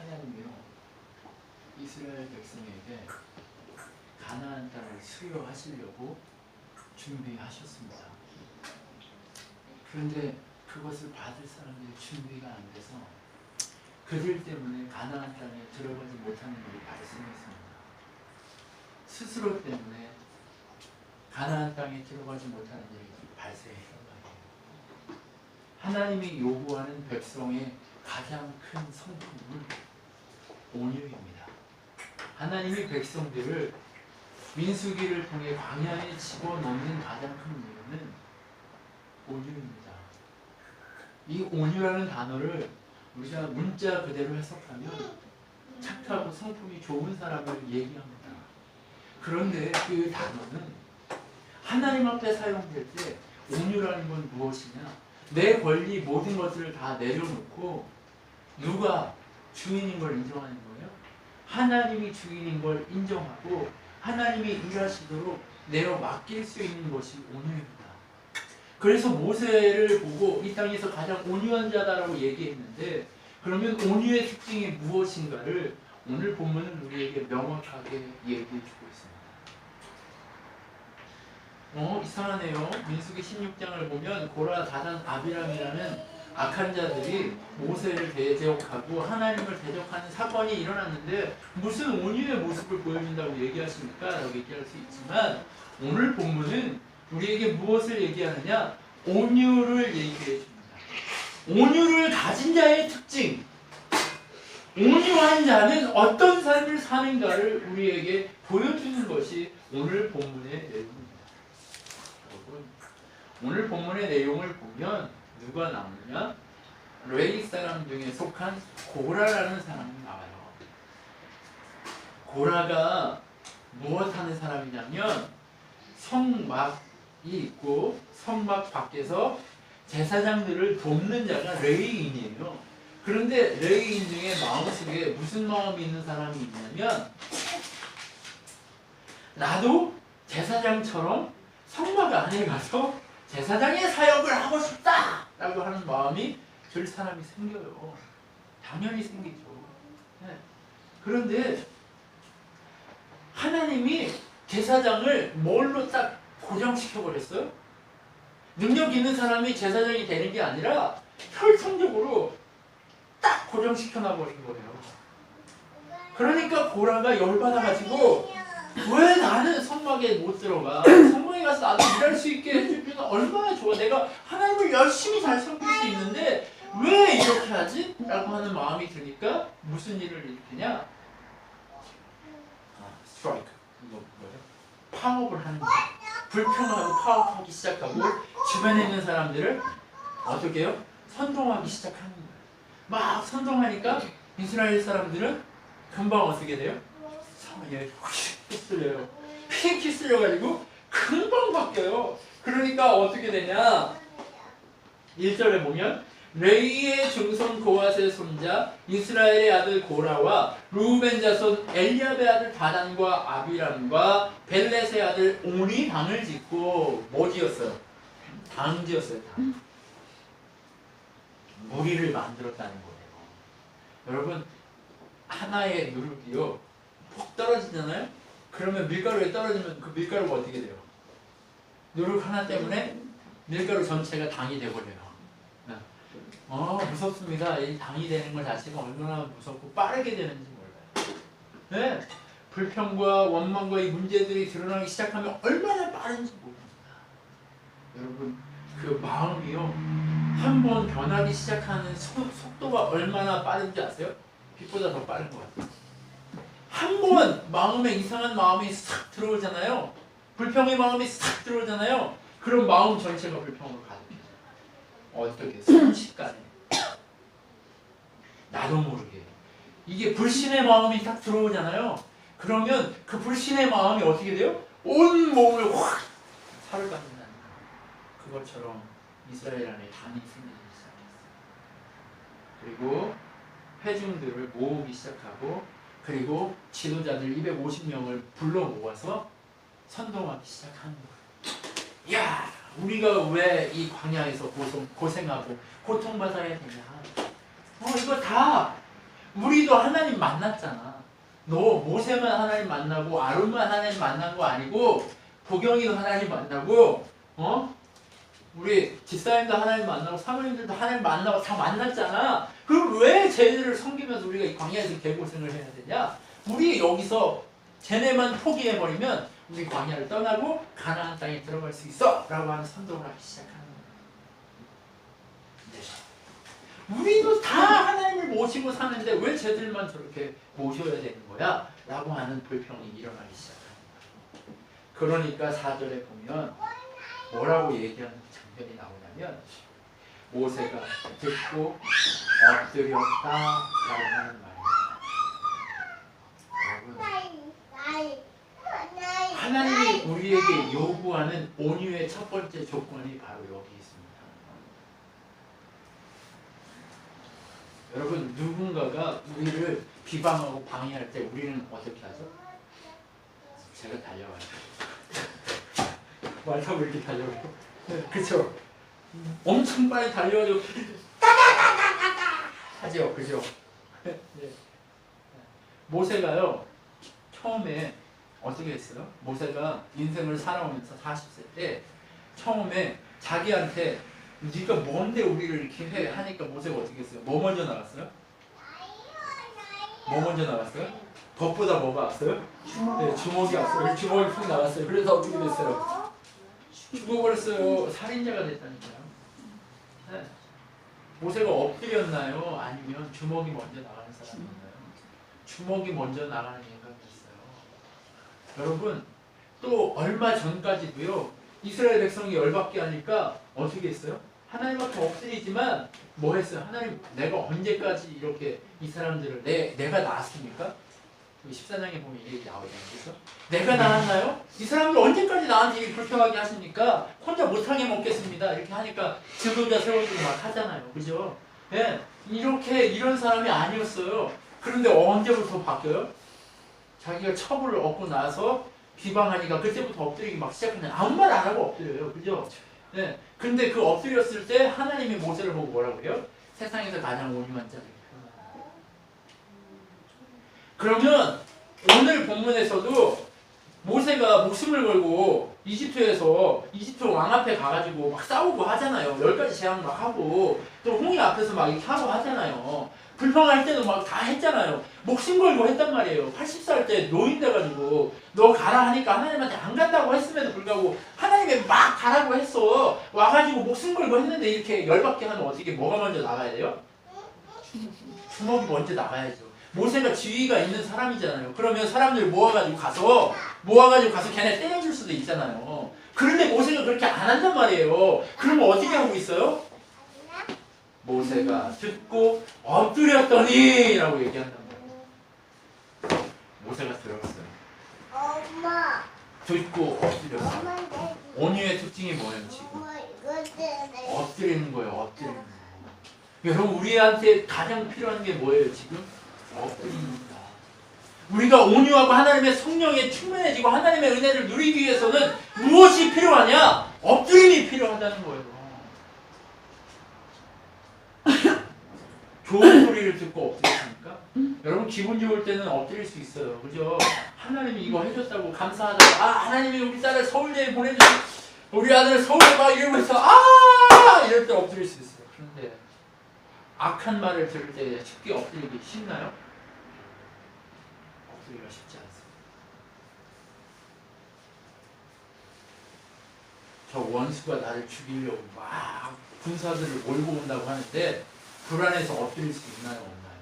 하나님이요 이스라엘 백성에게 가나안 땅을 수여하시려고 준비하셨습니다. 그런데 그것을 받을 사람들이 준비가 안 돼서 그들 때문에 가나안 땅에 들어가지 못하는 일이 발생했습니다. 스스로 때문에 가나안 땅에 들어가지 못하는 일이 발생했던 거예요. 하나님이 요구하는 백성의 가장 큰 성품은 온유입니다. 하나님이 백성들을 민수기를 통해 광야에 집어넣는 가장 큰 이유는 온유입니다. 이 온유라는 단어를 우리가 문자 그대로 해석하면 착하고 성품이 좋은 사람을 얘기합니다. 그런데 그 단어는 하나님 앞에 사용될 때 온유라는 건 무엇이냐? 내 권리 모든 것들을 다 내려놓고 누가 주인인 걸 인정하는 거예요? 하나님이 주인인 걸 인정하고 하나님이 일하시도록 내어 맡길 수 있는 것이 온유입니다. 그래서 모세를 보고 이 땅에서 가장 온유한 자다라고 얘기했는데, 그러면 온유의 특징이 무엇인가를 오늘 본문은 우리에게 명확하게 얘기해 주고 있습니다. 이상하네요. 민수기 16장을 보면 고라, 다단, 아비람이라는 악한 자들이 모세를 대적하고 하나님을 대적하는 사건이 일어났는데 무슨 온유의 모습을 보여준다고 얘기하십니까? 라고 얘기할 수 있지만 오늘 본문은 우리에게 무엇을 얘기하느냐? 온유를 얘기해 줍니다. 온유를 가진 자의 특징, 온유한 자는 어떤 삶을 사는가를 우리에게 보여주는 것이 오늘 본문의 내용입니다. 여러분, 오늘 본문의 내용을 보면 누가 나오느냐? 레위 사람 중에 속한 고라라는 사람이 나와요. 고라가 무엇 하는 사람이냐면 성막이 있고 성막 밖에서 제사장들을 돕는 자가 레위인이에요. 그런데 레위인 중에 마음속에 무슨 마음이 있는 사람이 있냐면 나도 제사장처럼 성막 안에 가서 제사장의 사역을 하고 싶다! 라고 하는 마음이 들 사람이 생겨요. 당연히 생기죠. 네. 그런데 하나님이 제사장을 뭘로 딱 고정시켜버렸어요? 능력 있는 사람이 제사장이 되는 게 아니라 혈통적으로 딱 고정시켜놔버린 거예요. 그러니까 고라가 열받아가지고 왜 나는 성막에 못 들어가? 성막에 가서 나도 일할 수 있게 해주면 얼마나 좋아. 내가 하나님을 열심히 잘 섬길 수 있는데 왜 이렇게 하지? 라고 하는 마음이 드니까 무슨 일을 일으키냐? 스트라이크. 이거 뭐예요? 파업을 하는 거예요. 불평하고 파업하기 시작하고 주변에 있는 사람들을 어떻게 해요? 선동하기 시작하는 거예요. 막 선동하니까 이스라엘 사람들은 금방 어떻게 돼요? 성에 휩쓸려요. 휙 휩쓸려가지고 금방 바뀌어요. 그러니까 어떻게 되냐? 1절에 보면 레위의 증손 고앗의 손자 이스라엘의 아들 고라와 루벤 자손 엘리압의 아들 다단과 아비람과 벨렛의 아들 온이 당을 짓고 뭐 지었어요? 당 지었어요. 당. 무리를 만들었다는 거예요. 여러분, 하나의 누룩이요 폭 떨어지잖아요? 그러면 밀가루에 떨어지면 그 밀가루가 어떻게 돼요? 누룩 하나 때문에 밀가루 전체가 당이 돼버려요. 무섭습니다. 이 당이 되는 것 자체가 얼마나 무섭고 빠르게 되는지 몰라요. 네? 불평과 원망과 이 문제들이 드러나기 시작하면 얼마나 빠른지 모릅니다. 여러분, 그 마음이요 한번 변하기 시작하는 속도가 얼마나 빠른지 아세요? 빛보다 더 빠른 것 같아요. 한번 마음에 이상한 마음이 싹 들어오잖아요. 불평의 마음이 싹 들어오잖아요. 그럼 마음 전체가 불평으로 가득해요. 어떻게 순식간에 나도 모르게 이게 불신의 마음이 딱 들어오잖아요. 그러면 그 불신의 마음이 어떻게 돼요? 온 몸을 확 사로잡는다는 거예요. 그것처럼 이스라엘 안에 당이 생기기 시작했어요. 그리고 회중들을 모으기 시작하고 그리고 지도자들 250명을 불러 모아서 선동하기 시작하는 거예요. 야, 우리가 왜 이 광야에서 고생하고 고통받아야 되냐? 이거 다 우리도 하나님 만났잖아. 너 모세만 하나님 만나고 아론만 하나님 만난 거 아니고 보경이도 하나님 만나고 우리 집사님도 하나님 만나고 사모님들도 하나님 만나고 다 만났잖아. 그럼 왜 쟤네를 섬기면서 우리가 이 광야에서 개고생을 해야 되냐? 우리 여기서 쟤네만 포기해버리면 우리 광야를 떠나고 가나안 땅에 들어갈 수 있어 라고 하는 선동을 하기 시작하는 거예요. 네. 우리도 다 하나님을 모시고 사는데 왜 쟤들만 저렇게 모셔야 되는 거야? 라고 하는 불평이 일어나기 시작합니다. 그러니까 4절에 보면 뭐라고 얘기하는 장면이 나오냐면 모세가 듣고 엎드렸다 라고 하는 말입니다. 하나님이 우리에게 요구하는 온유의 첫 번째 조건이 바로 여기 있습니다. 여러분, 누군가가 우리를 비방하고 방해할 때 우리는 어떻게 하죠? 제가 달려가요. 말 타고 이렇게 달려가요. 그쵸? 엄청 빨리 달려가지고 따다다다다다 하죠. 그죠? 네. 모세가요, 처음에 어떻게 했어요? 모세가 인생을 살아오면서 40세 때 처음에 자기한테 네가 뭔데 우리를 이렇게 해 하니까 모세가 어떻게 했어요? 뭐 먼저 나갔어요? 뭐 먼저 나갔어요? 법보다 뭐가 왔어요? 네, 주먹이 왔어요. 주먹이 푹 나갔어요. 그래서 어떻게 됐어요? 죽어버렸어요. 살인자가 됐다니까요. 네. 모세가 엎드렸나요? 아니면 주먹이 먼저 나가는 사람이었나요? 주먹이 먼저 나가는 얘기가 됐어요. 여러분, 또 얼마 전까지도요, 이스라엘 백성이 열받게 하니까 어떻게 했어요? 하나님 앞에 엎드리지만 뭐 했어요? 하나님, 내가 언제까지 이렇게 이 사람들을 내가 낳았습니까? 14장에 보면 이 얘기 나오잖아요. 그래서 내가 낳았나요? 이 사람들 언제까지 나한테 이렇게 불평하게 하십니까? 혼자 못하게 먹겠습니다. 이렇게 하니까 지도자 세워주고 막 하잖아요. 그죠? 예, 이런 사람이 아니었어요. 그런데 언제부터 바뀌어요? 자기가 처벌을 얻고 나서 비방하니까 그때부터 엎드리기 막 시작하는, 아무 말 안 하고 엎드려요. 그죠? 네. 근데 그 엎드렸을 때 하나님이 모세를 보고 뭐라고 해요? 세상에서 가장 온유한 자를. 그러면 오늘 본문에서도 모세가 목숨을 걸고 이집트 왕 앞에 가가지고 막 싸우고 하잖아요. 10가지 재앙 막 하고 또 홍해 앞에서 막 이렇게 하고 하잖아요. 불평할 때도 막 다 했잖아요. 목숨 걸고 했단 말이에요. 80살 때 노인 돼가지고 너 가라 하니까 하나님한테 안 간다고 했음에도 불구하고 하나님이 막 가라고 했어. 와가지고 목숨 걸고 했는데 이렇게 열받게 하면 어떻게, 뭐가 먼저 나가야 돼요? 주먹이 먼저 나가야죠. 모세가 지위가 있는 사람이잖아요. 그러면 사람들 모아가지고 가서 걔네 때려줄 수도 있잖아요. 그런데 모세가 그렇게 안 한단 말이에요. 그러면 어떻게 하고 있어요? 모세가 듣고 엎드렸더니 라고 얘기한단 말이에요. 모세가 들었어요. 엄마. 듣고 엎드렸어요. 온유의 특징이 뭐예요, 지금? 엎드리는 거예요, 엎드리는 거. 여러분, 우리한테 가장 필요한 게 뭐예요, 지금? 엎드립니다. 우리가 온유하고 하나님의 성령에 충만해지고 하나님의 은혜를 누리기 위해서는 무엇이 필요하냐? 엎드림이 필요하다는 거예요. 좋은 소리를 듣고 엎드리십니까? 여러분, 기분 좋을 때는 엎드릴 수 있어요. 그죠? 하나님이 이거 해줬다고 감사하다고, 하나님이 우리 딸을 서울대에 보내주신, 우리 아들 서울대 막 이러면서 이럴 때 엎드릴 수 있어요. 그런데 악한 말을 들을 때 쉽게 엎드리기 쉽나요? 엎드리기가 쉽지 않습니다. 저 원수가 나를 죽이려고 막 군사들을 몰고 온다고 하는데 불안해서 엎드릴 수 있나요? 없나요?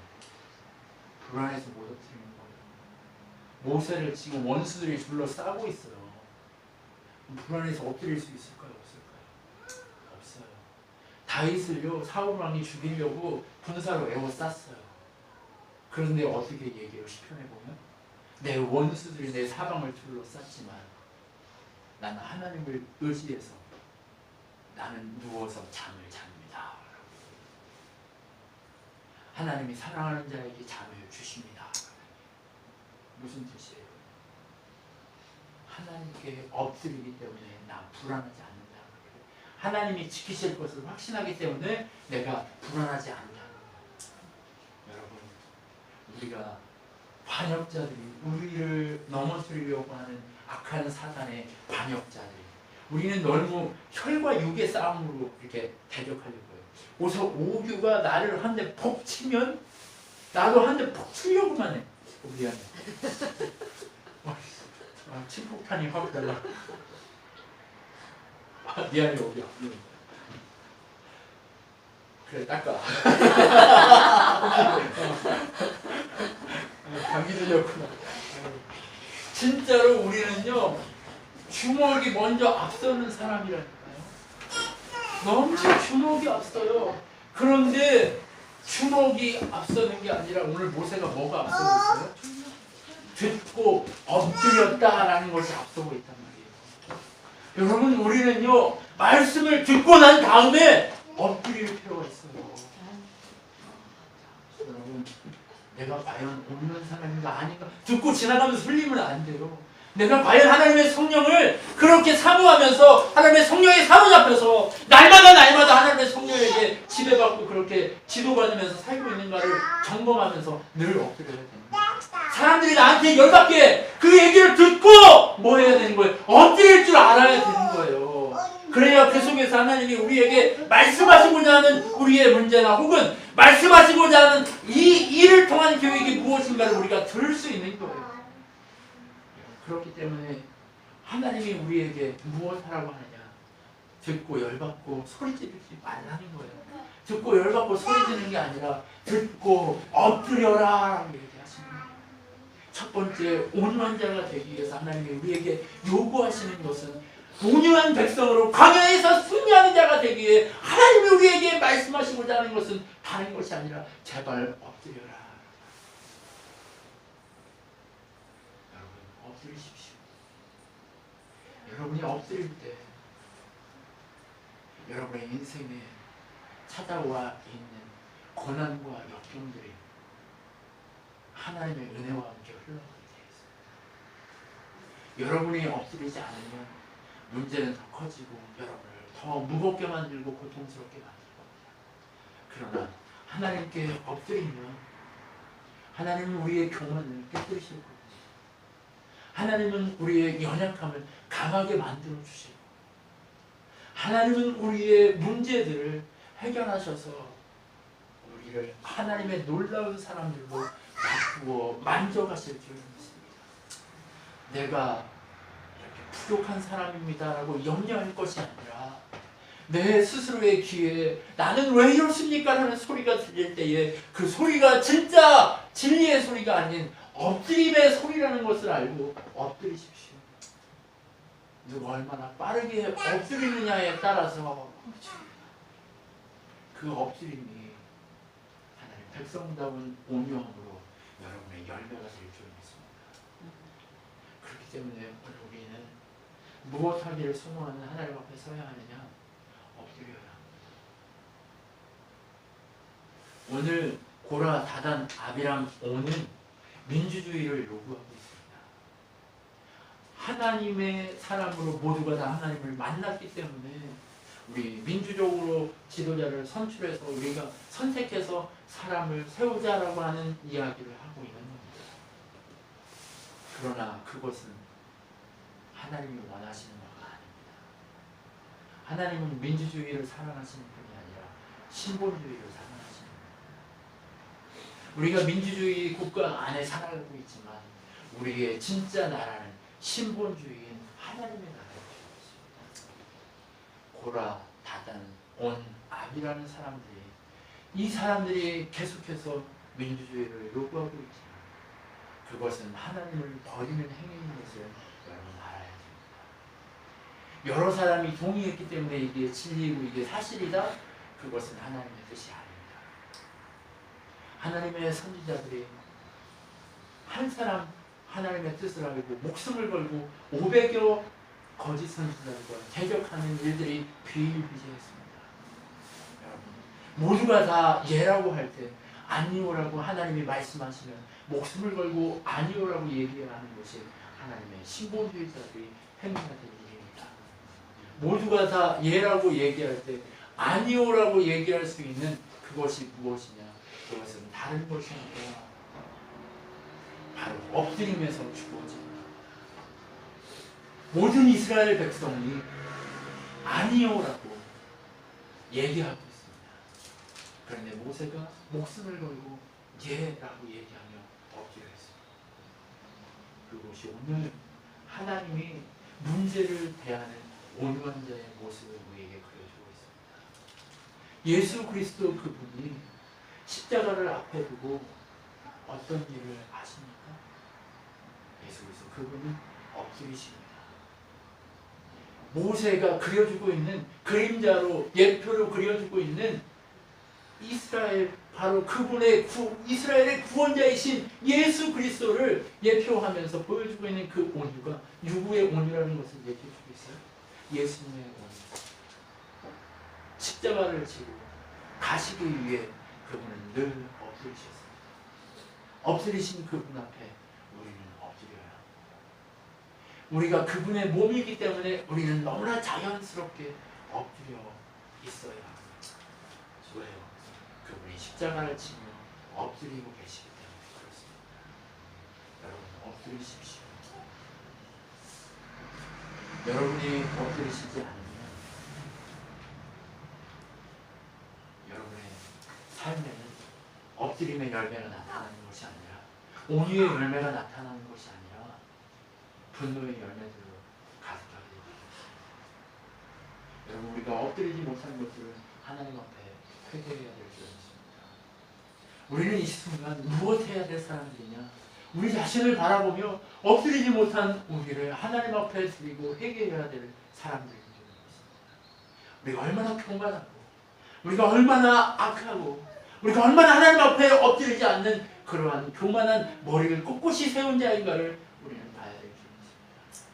불안해서 못 엎드리는 거예요. 모세를 지금 원수들이 둘러싸고 있어요. 불안해서 엎드릴 수 있을까요? 없을까요? 없어요. 다윗을요, 사울 왕이 죽이려고 군사로 에워쌌어요. 그런데 어떻게 얘기해요? 시편에 보면 내 원수들이 내 사방을 둘러쌌지만 나는 하나님을 의지해서 나는 누워서 잠을 잡니다. 하나님이 사랑하는 자에게 잠을 주십니다. 무슨 뜻이에요? 하나님께 엎드리기 때문에 나 불안하지 않는다. 하나님이 지키실 것을 확신하기 때문에 내가 불안하지 않는다. 여러분, 우리가 반역자들이, 우리를 넘어뜨리려고 하는 악한 사단의 반역자들이, 우리는 너무 혈과 육의 싸움으로 이렇게 대적하려고 해요. 우선 오규가 나를 한 대 퍽 치면 나도 한 대 퍽 치려고만 해. 미안해. 침폭탄이 확 달라. 미안해 오규야. 그래 닦아. 감기 들렸구나. 진짜로 우리는요 주먹이 먼저 앞서는 사람이라니까요. 너무 주먹이 앞서요. 그런데 주먹이 앞서는 게 아니라 오늘 모세가 뭐가 앞서고 있어요? 듣고 엎드렸다라는 것이 앞서고 있단 말이에요. 여러분 우리는요 말씀을 듣고 난 다음에 엎드릴 필요가 있어요. 여러분 내가 과연 옳은 사람인가 아닌가 듣고 지나가면서 흘리면 안 돼요. 내가 과연 하나님의 성령을 그렇게 사모하면서 하나님의 성령에 사로잡혀서 날마다 하나님의 성령에게 지배받고 그렇게 지도받으면서 살고 있는가를 점검하면서 늘 엎드려야 됩니다. 사람들이 나한테 열받게 그 얘기를 듣고 뭐 해야 되는 거예요? 엎드릴 줄 알아야 되는 거예요. 그래야 그 속에서 하나님이 우리에게 말씀하시고자 하는 우리의 문제나 혹은 말씀하시고자 하는 이 일을 통한 계획이 무엇인가를 우리가 들을 수 있는 거예요. 그렇기 때문에 하나님이 우리에게 무엇하라고 하느냐? 듣고 열받고 소리 지르지 말라는 거예요. 듣고 열받고 소리 지르는 게 아니라 듣고 엎드려라 얘기하십니다. 첫 번째 온유한 자가 되기 위해서 하나님이 우리에게 요구하시는 것은 온유한 백성으로 광야에서 승리하는 자가 되기 위해 하나님이 우리에게 말씀하시고자 하는 것은 다른 것이 아니라 제발 엎드려라. 엎드리십시오. 여러분이 엎드릴 때 여러분의 인생에 찾아와 있는 고난과 역경들이 하나님의 은혜와 함께 흘러가게 되어 있습니다. 여러분이 엎드리지 않으면 문제는 더 커지고 여러분을 더 무겁게 만들고 고통스럽게 만들 겁니다. 그러나 하나님께 엎드리면 하나님은 우리의 교만을 깨뜨리실 겁니다. 하나님은 우리의 연약함을 강하게 만들어 주시고 하나님은 우리의 문제들을 해결하셔서 우리를 하나님의 놀라운 사람들로 바꾸어 만져가실 줄 믿습니다. 내가 이렇게 부족한 사람입니다라고 염려할 것이 아니라 내 스스로의 귀에 나는 왜 이렇습니까? 라는 소리가 들릴 때에 그 소리가 진짜 진리의 소리가 아닌 엎드림의 소리라는 것을 알고 엎드리십시오. 누가 얼마나 빠르게 엎드리느냐에 따라서 그 엎드림이 하나님 백성다운 온유함으로 여러분의 열매가 될 줄 믿습니다. 그렇기 때문에 오늘 우리는 무엇 하기를 소망하는 하나님 앞에 서야 하느냐? 엎드려야 합니다. 오늘 고라, 다단, 아비람, 온은 민주주의를 요구하고 있습니다. 하나님의 사람으로 모두가 다 하나님을 만났기 때문에 우리 민주적으로 지도자를 선출해서 우리가 선택해서 사람을 세우자라고 하는 이야기를 하고 있는 겁니다. 그러나 그것은 하나님이 원하시는 바가 아닙니다. 하나님은 민주주의를 사랑하시는 분이 아니라 신본주의를 사랑하시는 분입니다. 우리가 민주주의 국가 안에 살아가고 있지만 우리의 진짜 나라는 신본주의인 하나님의 나라입니다. 고라, 다단, 온, 압이라는 사람들이 이 사람들이 계속해서 민주주의를 요구하고 있지만 그것은 하나님을 버리는 행위인 것을 여러분 알아야 됩니다. 여러 사람이 동의했기 때문에 이게 진리이고 이게 사실이다? 그것은 하나님의 뜻이 아닙니다. 하나님의 선지자들이 한 사람 하나님의 뜻을 알고 목숨을 걸고 500여 거짓 선지자들과 대적하는 일들이 비일비재했습니다. 모두가 다 예라고 할 때 아니오라고 하나님이 말씀하시면 목숨을 걸고 아니오라고 얘기하는 것이 하나님의 신본주의자들이 행해야 될 일입니다. 모두가 다 예라고 얘기할 때 아니오라고 얘기할 수 있는 그것이 무엇이냐? 그것은 다른 것이 아니라 엎드림에서 주어집니다. 모든 이스라엘 백성이 아니요라고 얘기하고 있습니다. 그런데 모세가 목숨을 걸고 예라고 얘기하며 엎드려 있습니다. 그것이 오늘 하나님이 문제를 대하는 온유한 자의 모습을 우리에게 그려주고 있습니다. 예수 그리스도 그분이 십자가를 앞에 두고 어떤 일을 하십니까? 예수 그리스도 그분은 엎드리십니다. 모세가 그려주고 있는 그림자로 예표로 그려주고 있는 이스라엘, 바로 그분의 이스라엘의 구원자이신 예수 그리스도를 예표하면서 보여주고 있는 그 온유가 누구의 온유라는 것을 얘기해주고 있어요? 예수님의 온유. 십자가를 지고 가시기 위해 그분은 늘 엎드리셨어요. 엎드리신 그분 앞에 우리는 엎드려야 합니다. 우리가 그분의 몸이기 때문에 우리는 너무나 자연스럽게 엎드려 있어야 합니다. 왜요? 그분이 십자가를 지며 엎드리고 계시기 때문에 그렇습니다. 여러분 엎드리십시오. 여러분이 엎드리시지 않으면 여러분의 삶에는 엎드림의 열매가 나타나는 것이 아니라 온유의 열매가 나타나는 것이 아니라 분노의 열매들로 가득하게 됩니다. 여러분 우리가 엎드리지 못한 것들은 하나님 앞에 회개해야 될 줄 믿습니다. 우리는 이 순간 무엇 해야 될 사람들이냐? 우리 자신을 바라보며 엎드리지 못한 우리를 하나님 앞에 드리고 회개해야 될 사람들인 줄 믿습니다. 우리가 얼마나 교만하고 우리가 얼마나 악하고 우리가 얼마나 하나님 앞에 엎드리지 않는 그러한 교만한 머리를 꼿꼿이 세운 자인가를 우리는 봐야 될 줄 믿습니다.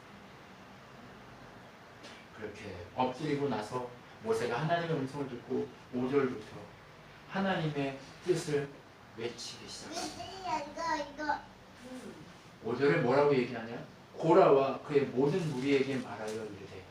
그렇게 엎드리고 나서 모세가 하나님의 음성을 듣고 5절부터 하나님의 뜻을 외치기 시작합니다. 5절에 뭐라고 얘기하냐? 고라와 그의 모든 무리에게 말하여 이르되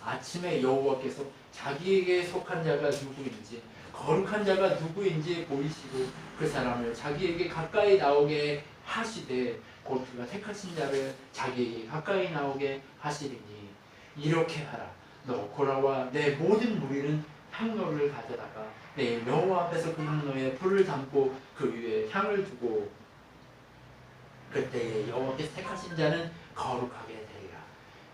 아침에 여호와께서 자기에게 속한 자가 누구인지 거룩한 자가 누구인지 보이시고 그 사람을 자기에게 가까이 나오게 하시되 곧 그가 택하신 자를 자기에게 가까이 나오게 하시리니 이렇게 하라. 너 고라와 내 모든 무리는 향로를 가져다가 내일 여호와 앞에서 그 향로에 불을 담고 그 위에 향을 두고 그때에 여호와께서 택하신 자는 거룩하게 되리라.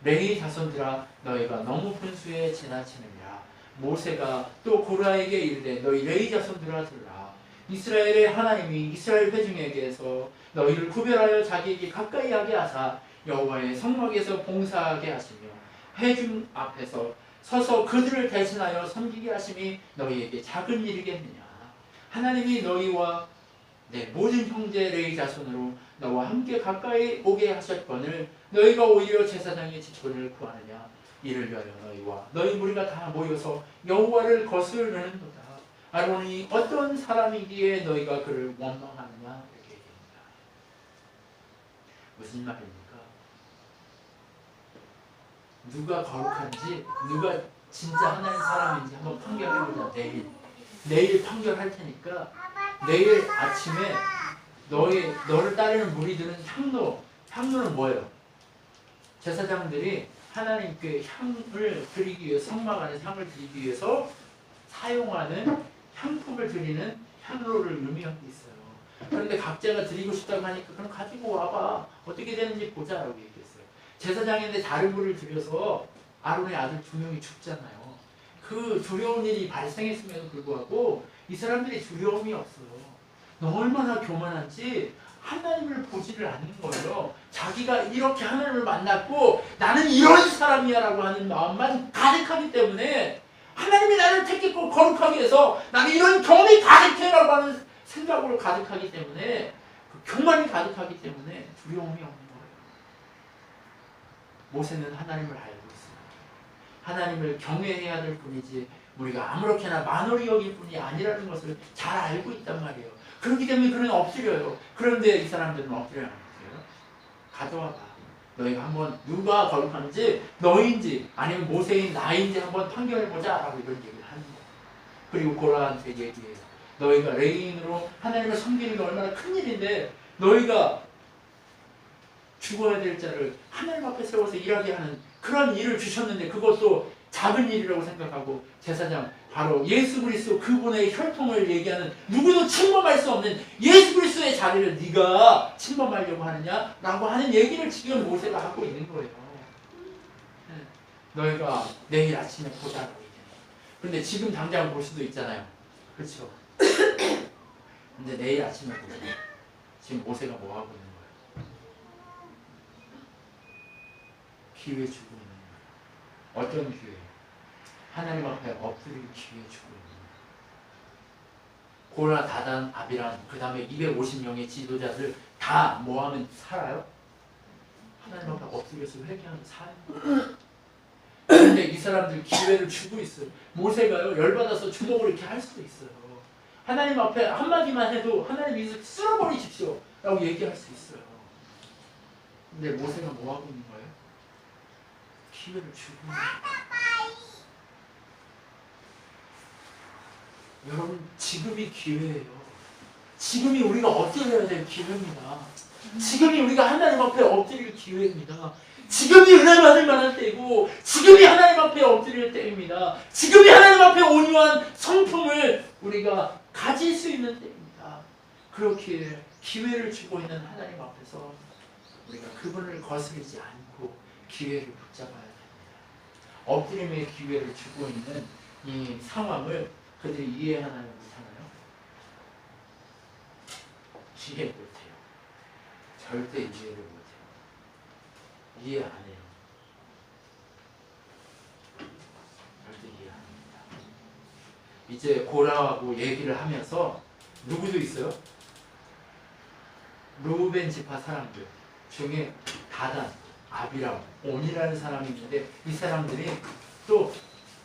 레위 자손들아 너희가 너무 분수에 지나치느니라. 모세가 또 고라에게 이르되 너희 레위 자손들아 들으라. 이스라엘의 하나님이 이스라엘 회중에게서 너희를 구별하여 자기에게 가까이 하게 하사 여호와의 성막에서 봉사하게 하시며 회중 앞에서 서서 그들을 대신하여 섬기게 하심이 너희에게 작은 일이겠느냐. 하나님이 너희와 내 모든 형제 레위 자손으로 너와 함께 가까이 오게 하셨거늘 너희가 오히려 제사장의 지존을 구하느냐. 이를 위하여 너희와 너희 무리가 다 모여서 여호와를 거스르는도다. 아론이 어떤 사람이기에 너희가 그를 원망하느냐. 이렇게 얘기합니다. 무슨 말입니까? 누가 거룩한지 누가 진짜 하나님 사람인지 한번 판결해보자. 내일 판결할 테니까 내일 아침에 너를 따르는 무리들은 향로는 뭐예요? 제사장들이 하나님께 향을 드리기 위해 성막 안에서 향을 드리기 위해서 사용하는 향품을 드리는 향로를 의미하고 있어요. 그런데 각자가 드리고 싶다고 하니까 그럼 가지고 와봐. 어떻게 되는지 보자라고 얘기했어요. 제사장인데 다른 물을 들여서 아론의 아들 2명이 죽잖아요. 그 두려운 일이 발생했음에도 불구하고 이 사람들이 두려움이 없어요. 너 얼마나 교만한지 하나님을 보지를 않는 거예요. 자기가 이렇게 하나님을 만났고 나는 이런 사람이야 라고 하는 마음만 가득하기 때문에 하나님이 나를 택했고 거룩하게 해서 나는 이런 경험이 가득해 라고 하는 생각으로 가득하기 때문에 그 교만이 가득하기 때문에 두려움이 없는 거예요. 모세는 하나님을 알고 있습니다. 하나님을 경외해야 될 뿐이지 우리가 아무렇게나 만홀히 여길 뿐이 아니라는 것을 잘 알고 있단 말이에요. 그렇기 때문에 그는 엎드려요. 그런데 이 사람들은 엎드려야 하는 거예요. 가져와봐. 너희가 한번 누가 거룩한지 너희인지 아니면 모세인 나인지 한번 판결해보자 라고 이런 얘기를 하는 거예요. 그리고 고라한테 얘기해요. 너희가 레위인으로 하나님을 섬기는 게 얼마나 큰 일인데 너희가 죽어야 될 자를 하나님 앞에 세워서 일하게 하는 그런 일을 주셨는데 그것도 작은 일이라고 생각하고 제사장 바로 예수 그리스도 그분의 혈통을 얘기하는 누구도 침범할 수 없는 예수 그리스도의 자리를 네가 침범하려고 하느냐라고 하는 얘기를 지금 모세가 하고 있는 거예요. 너희가 내일 아침에 보자라고 얘기해요. 그런데 지금 당장 볼 수도 있잖아요. 그렇죠? 근데 내일 아침에 보자. 지금 모세가 뭐 하고 있는 거예요? 기회 주고 있는 거예요. 어떤 기회? 하나님 앞에 엎드릴 기회 주고 있는 거예요. 고라, 다단, 아비란, 그 다음에 250명의 지도자들 다 뭐하면 살아요? 하나님 앞에 엎드려서 회개하는 삶. 그런데 이 사람들 기회를 주고 있어요. 모세가요 열받아서 주먹으로 이렇게 할 수도 있어요. 하나님 앞에 한마디만 해도 하나님 이제 쓸어버리십시오 라고 얘기할 수 있어요. 근데 모세가 뭐 하고 있는 거예요? 기회를 주고 있는 거예요. 여러분 지금이 기회예요. 지금이 우리가 엎드려야 될 기회입니다. 지금이 우리가 하나님 앞에 엎드릴 기회입니다. 지금이 은혜 받을 만한 때이고 지금이 하나님 앞에 엎드릴 때입니다. 지금이 하나님 앞에 온유한 성품을 우리가 가질 수 있는 때입니다. 그렇게 기회를 주고 있는 하나님 앞에서 우리가 그분을 거스르지 않고 기회를 붙잡아야 됩니다. 엎드림의 기회를 주고 있는 이 상황을 그들이 이해하나요? 못하나요? 이해 못해요. 절대 이해를 못해요. 이해 안 해요. 절대 이해 안 합니다. 이제 고라하고 얘기를 하면서 누구도 있어요? 루벤 지파 사람들 중에 다단, 아비람, 온이라는 사람이 있는데 이 사람들이 또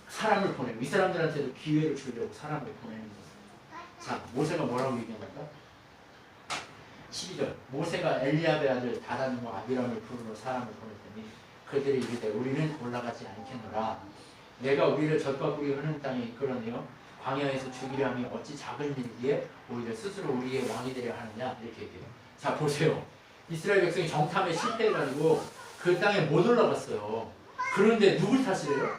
사람을 보내고 이 사람들한테도 기회를 주려고 사람을 보내는 거예요. 자, 모세가 뭐라고 얘기합니까? 12절 모세가 엘리압의 아들 다단과 아비람을 부르러 사람을 보냈더니 그들이 이르되 우리는 올라가지 않겠노라. 내가 우리를 젖과 꿀이 흐르는 땅에 이끌어내어 광야에서 죽이려 함이 어찌 작은 일이기에 오히려 스스로 우리의 왕이 되려 하느냐 이렇게 얘기해요. 자 보세요. 이스라엘 백성이 정탐에 실패해가지고 그 땅에 못 올라갔어요. 그런데 누굴 탓이래요?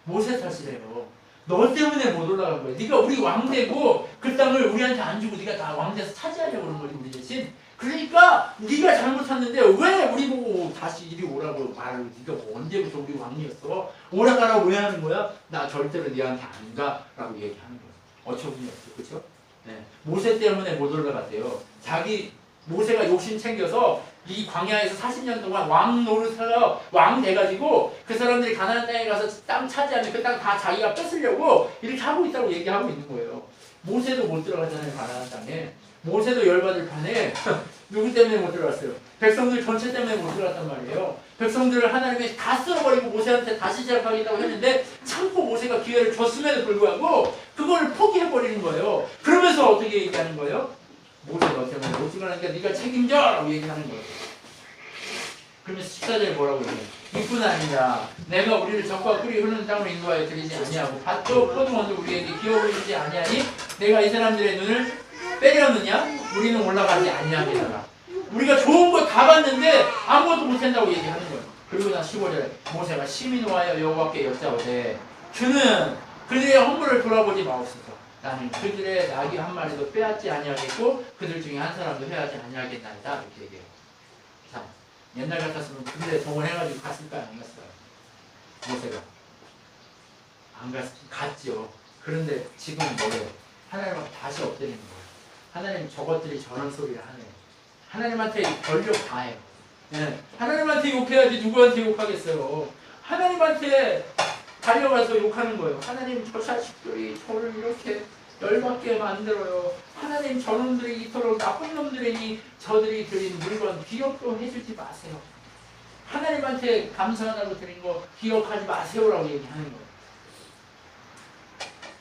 모세 탓이래요. 너 때문에 못 올라간 거야. 네가 우리 왕 되고 그 땅을 우리한테 안 주고 네가 다 왕 돼서 차지하려고 그러는 거지 우리 대신. 그러니까 네가 잘못했는데 왜 우리 보고 다시 이리 오라고 말을 네가 뭐 언제부터 우리 왕이었어? 오라가라고 왜 하는 거야? 나 절대로 네한테 안 가라고 얘기하는 거야. 어처구니 없어. 그렇죠? 네. 모세 때문에 못 올라갔대요. 자기 모세가 욕심 챙겨서 이 광야에서 40년 동안 왕 노릇하러 왕 돼가지고 그 사람들이 가나안 땅에 가서 땅 차지하면 그 땅 다 자기가 뺏으려고 이렇게 하고 있다고 얘기하고 있는 거예요. 모세도 못 들어가잖아요. 가나안 땅에. 모세도 열받을 판에 누구 때문에 못 들어갔어요? 백성들 전체 때문에 못 들어갔단 말이에요. 백성들을 하나님이 다 쓸어버리고 모세한테 다시 시작하겠다고 했는데 참고 모세가 기회를 줬음에도 불구하고 그걸 포기해버리는 거예요. 그러면서 어떻게 얘기하는 거예요? 모세 너 때문에 못 들어가니까 네가 책임져! 라고 얘기하는 거예요. 그러면서 14절에 뭐라고 얘기해요? 이뿐 아니라 내가 우리를 젖과 꿀이 흐르는 땅으로 인도하여 드리지 아니하고 밭도 포도원도 우리에게 기업을 주지 아니하니 내가 이 사람들의 눈을 빼려느냐? 우리는 올라가지 아니하겠노라. 우리가 좋은 거 다 봤는데 아무것도 못한다고 얘기하는 거예요. 그리고 난 15절에 모세가 심히 노하여 여호와께 여짜오되 주는 그들의 허물을 돌아보지 마옵소서. 나는 그들의 나귀 한 마리도 빼앗지 아니하겠고 그들 중에 한 사람도 해하지 아니하겠나이다. 이렇게 얘기해요. 자, 옛날 같았으면 그들의 동원해가지고 갔을까요? 안 갔어요? 모세가 안 갔죠. 그런데 지금 뭐예요? 하나님 앞에 다시 엎드리는 거예요. 하나님 저것들이 저런 소리를 하네요. 하나님한테 권력 다해요. 네. 하나님한테 욕해야지 누구한테 욕하겠어요. 하나님한테 달려가서 욕하는 거예요. 하나님 저 자식들이 저를 이렇게 열받게 만들어요. 하나님 저놈들이 이토록 나쁜 놈들이니 저들이 드린 물건 기억도 해주지 마세요. 하나님한테 감사하다고 드린 거 기억하지 마세요라고 얘기하는 거예요.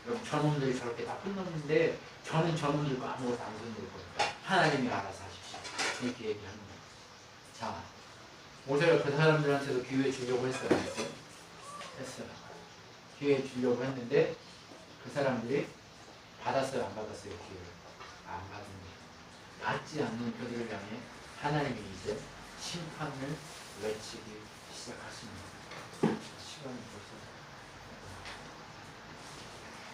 여러분 저놈들이 저렇게 나쁜 놈인데 저는 저놈들과 아무것도 안 건드릴 거예요. 하나님이 알아서 하십시오. 이렇게 얘기하는 거예요. 자, 모세가 그 사람들한테도 기회 주려고 했어요. 했어요. 기회 주려고 했는데 그 사람들이 받았어요? 안 받았어요? 기회를? 안 받는 거예요. 받지 않는 그들을 향해 하나님이 이제 심판을 외치기 시작하십니다. 시간이 벌써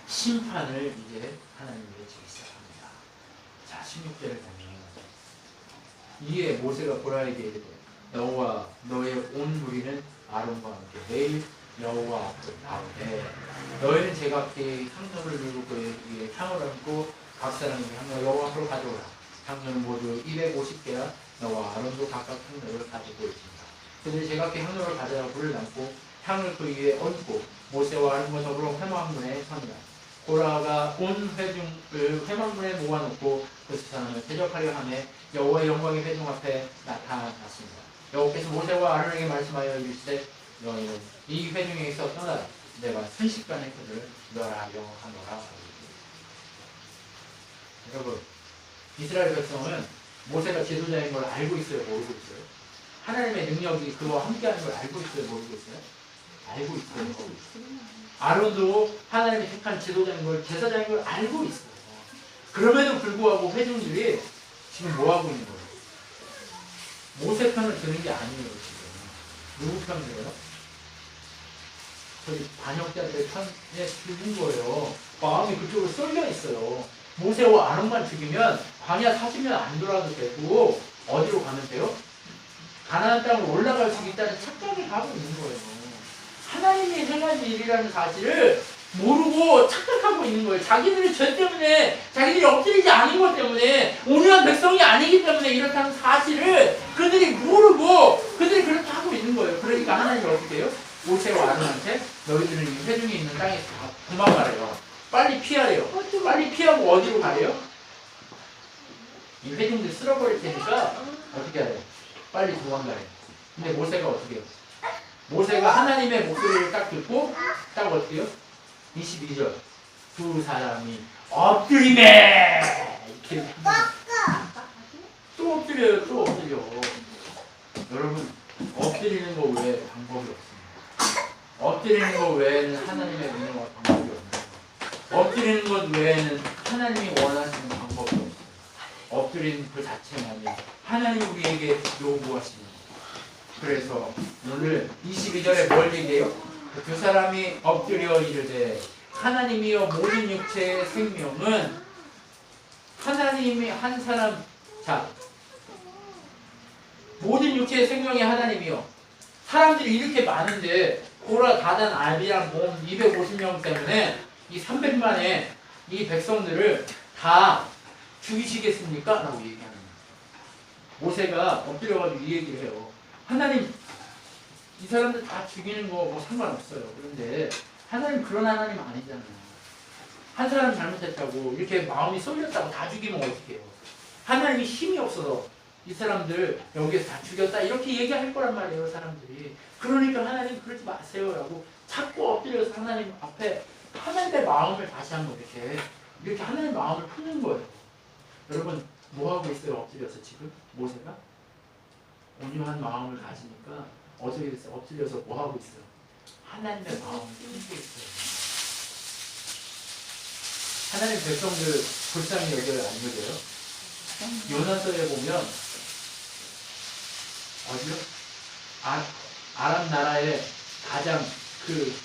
심판을 이제 하나님이 외치기 시작합니다. 자, 16절을 보면 이에 모세가 고라에게 이르되 여호와 너의 온 무리는 아론과 함께 매일 여호와 앞에 나오되 너희는 제각기 향로를 들고 그 위에 향을 얹고 각 사람이 향로 여호와 앞으로 가져오라. 향로는 모두 250개라 너와 아론도 각각 향로를 가지고 있습니다. 그들이 제각기 향로를 가져다 불을 담고 향을 그 위에 얹고 모세와 아론과 더불어 회막문에 섭니다. 고라가 온 회중을 회막문에 모아놓고 그 사람을 대적하려 하매 여호와의 영광이 회중 앞에 나타났습니다. 여호와께서 모세와 아론에게 말씀하여 이르시되 너희는 이 회중에서 떠나라. 내가 순식간에 그들을 멸하려 하노라. 여러분, 이스라엘 백성은 모세가 지도자인 걸 알고 있어요? 모르고 있어요? 하나님의 능력이 그와 함께하는 걸 알고 있어요? 모르고 있어요? 알고 있어요. 아론도 하나님의 택한 지도자인 걸, 제사장인 걸 알고 있어요. 그럼에도 불구하고 회중들이 지금 뭐하고 있는 거예요? 모세 편을 드는 게 아니에요. 지금 누구 편 들어요? 저기 반역자들의 편에 죽은 거예요. 마음이 그쪽으로 쏠려 있어요. 모세와 아론만 죽이면 광야 40년 안 돌아도 되고 어디로 가면 돼요? 가나안 땅으로 올라갈 수 있다는 착각에 가고 있는 거예요. 하나님이 행하신 일이라는 사실을 모르고 착각하고 있는 거예요. 자기들의 죄 때문에, 자기들이 엎드리지 않은 것 때문에, 온유한 백성이 아니기 때문에 이렇다는 사실을 그들이 모르고 그들이 그렇게 하고 있는 거예요. 그러니까 하나님이 어떻게 해요? 모세와 아론한테 너희들은 이 회중에 있는 땅에서 도망가래요. 빨리 피하래요. 빨리 피하고 어디로 가래요? 이 회중들 쓸어버릴 테니까 어떻게 하래요? 빨리 도망가래요. 근데 모세가 어떻게 해요? 모세가 하나님의 목소리를 딱 듣고 딱 어떻게 해요? 22절 두 사람이 엎드리매 이렇게 또 엎드려요. 또 엎드려. 여러분, 엎드리는 거 외에 방법이 없습니다. 엎드리는 것 외에는 하나님의 은혜와 방법이 없는 거예요. 엎드리는 것 외에는 하나님이 원하시는 방법이 없어요. 엎드리는 그 자체만이 하나님 우리에게 요구하시는 거예요. 그래서 오늘 22절에 뭘 얘기해요? 두 사람이 엎드려 이르되 하나님이여 모든 육체의 생명은 하나님이 한 사람, 자, 모든 육체의 생명이 하나님이요. 사람들이 이렇게 많은데 고라, 다단, 알비랑 몬 250명 때문에 이 300만의 이 백성들을 다 죽이시겠습니까? 라고 얘기하는 거예요. 모세가 엎드려가지고 이 얘기를 해요. 하나님, 이 사람들 다 죽이는 거 뭐 상관없어요. 그런데 하나님 그런 하나님 아니잖아요. 한 사람 잘못했다고 이렇게 마음이 쏠렸다고 다 죽이면 어떡해요? 하나님이 힘이 없어서 이 사람들 여기에서 다 죽였다 이렇게 얘기할 거란 말이에요. 사람들이. 그러니까 하나님 그러지 마세요 라고 자꾸 엎드려서 하나님 앞에 하나님의 마음을 다시 한번 이렇게 하나님의 마음을 푸는 거예요. 여러분, 뭐하고 있어요? 엎드려서 지금? 모세가? 온유한 마음을 가지니까 어떻게 됐어요? 엎드려서 뭐하고 있어요? 하나님의 마음을 품고 있어요. 하나님 백성들 불쌍히 여겨요? 안 여겨요? 요나서에 보면 어디요? 아람 나라의 가장 그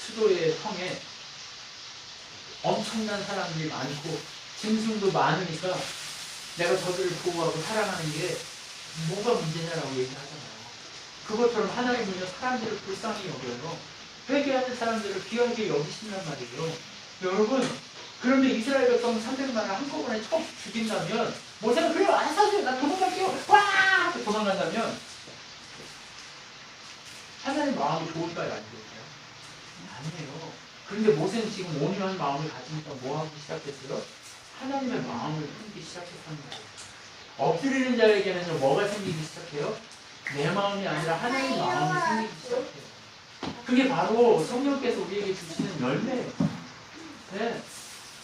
수도의 성에 엄청난 사람들이 많고 짐승도 많으니까 내가 저들을 보호하고 사랑하는 게 뭐가 문제냐라고 얘기하잖아요. 그것처럼 하나님은요 사람들을 불쌍히 여겨요. 회개하는 사람들을 귀하게 여기신단 말이에요. 여러분, 그런데 이스라엘 백성 300만을 한꺼번에 척 죽인다면 모세가 그래요 안 사세요 나 도망갈게요 와 도망간다면 하나님 마음이 좋을까요? 안 좋을까요? 아니에요. 그런데 모세는 지금 온유한 마음을 가지니까 뭐하기 시작했어요? 하나님의 마음을 품기 시작했다는 거예요. 엎드리는 자에게는요 뭐가 생기기 시작해요? 내 마음이 아니라 하나님의 마음이 생기기 시작해요. 그게 바로 성령께서 우리에게 주시는 열매예요. 네.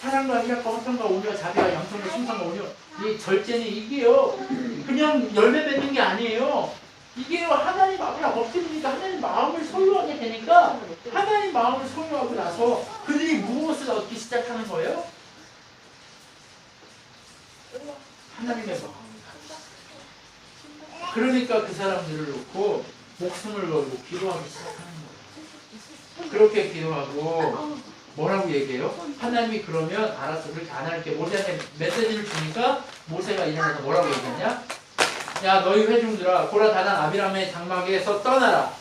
사랑과 희락과 화평과 온유와 자비와 양성과 충성과 온유, 이 절제는 이게요 그냥 열매 맺는 게 아니에요. 이게요 하나님 앞에 엎드리니까 하나님 마음을 소유하게 되니까 하나님 마음을 소유하고 나서 그들이 무엇을 얻기 시작하는 거예요? 하나님의 마음을 그러니까 그 사람들을 놓고 목숨을 걸고 기도하기 시작하는 거예요. 그렇게 기도하고 뭐라고 얘기해요? 하나님이 그러면 알았어, 그렇게 안 할게. 모세한테 메시지를 주니까 모세가 일어나서 뭐라고 얘기하냐? 야, 너희 회중들아, 고라 다단 아비람의 장막에서 떠나라.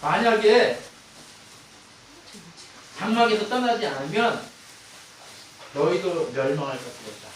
만약에 장막에서 떠나지 않으면 너희도 멸망할 것이다.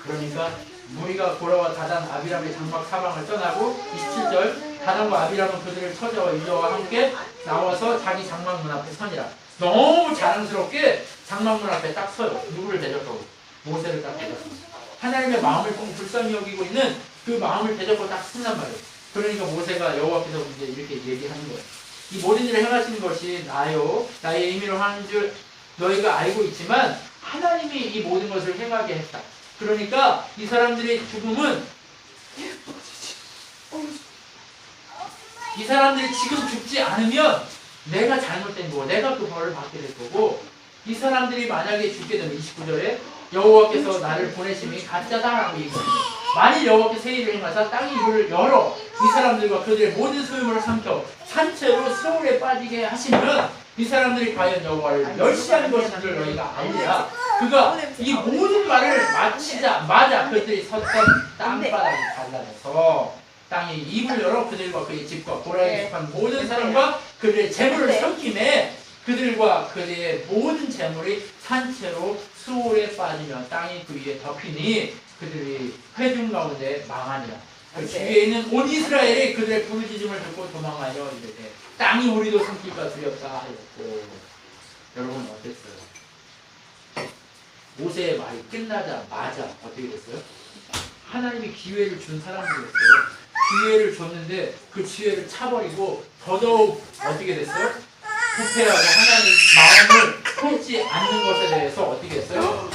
그러니까 무리가 고라와 다단 아비람의 장막 사방을 떠나고 27절 다단과 아비람은 그들의 처자와 유저와 함께 나와서 자기 장막 문 앞에 서니라. 너무 자랑스럽게 장막 문 앞에 딱 서요. 누구를 대적하고? 모세를 딱 대적합니다. 하나님의 마음을 불쌍히 여기고 있는 그 마음을 대적하고 딱 쓴단 말이에요. 그러니까 모세가 여호와께서 이제 이렇게 얘기하는 거예요. 이 모든 일을 행하시는 것이 나요, 나의 의미로 하는 줄 너희가 알고 있지만 하나님이 이 모든 것을 행하게 했다. 그러니까 이 사람들의 죽음은 이 사람들이 지금 죽지 않으면 내가 잘못된 거고 내가 그 벌을 받게 될 거고, 이 사람들이 만약에 죽게 되면 29절에 여호와께서 나를 보내심이 가짜다라고 얘기합니다. 만일 여호와께서 새 일을 행하사 땅의 이를 열어 이 사람들과 그들의 모든 소유물을 삼켜 산채로 세월에 빠지게 하시면 이 사람들이 과연 여호와를 멸시하는 것인 줄 너희가 알리라. 그가 이 모든 말을 마치자마자 그들이 섰던 땅바닥이 갈라져서 땅이 입을 열어 그들과 그의 집과 고라에 속한 모든 사람과 그들의 재물을 삼킴에 그들과 그들의 모든 재물이 산채로 수월에 빠지며 땅이 그 위에 덮이니 그들이 회중 가운데 망하니라. 그 주위에 있는 온 이스라엘이 그들의 부르짖음을 듣고 도망하여 이르되 땅이 우리도 삼킬까 두렵다 하였고. 여러분 어땠어요? 모세의 말이 끝나자마자 어떻게 됐어요? 하나님이 기회를 준 사람들이었어요. 기회를 줬는데 그 기회를 차버리고 더더욱 어떻게 됐어요? 부패하고 하나님 마음을 품지 않는 것에 대해서 어떻게 했어요?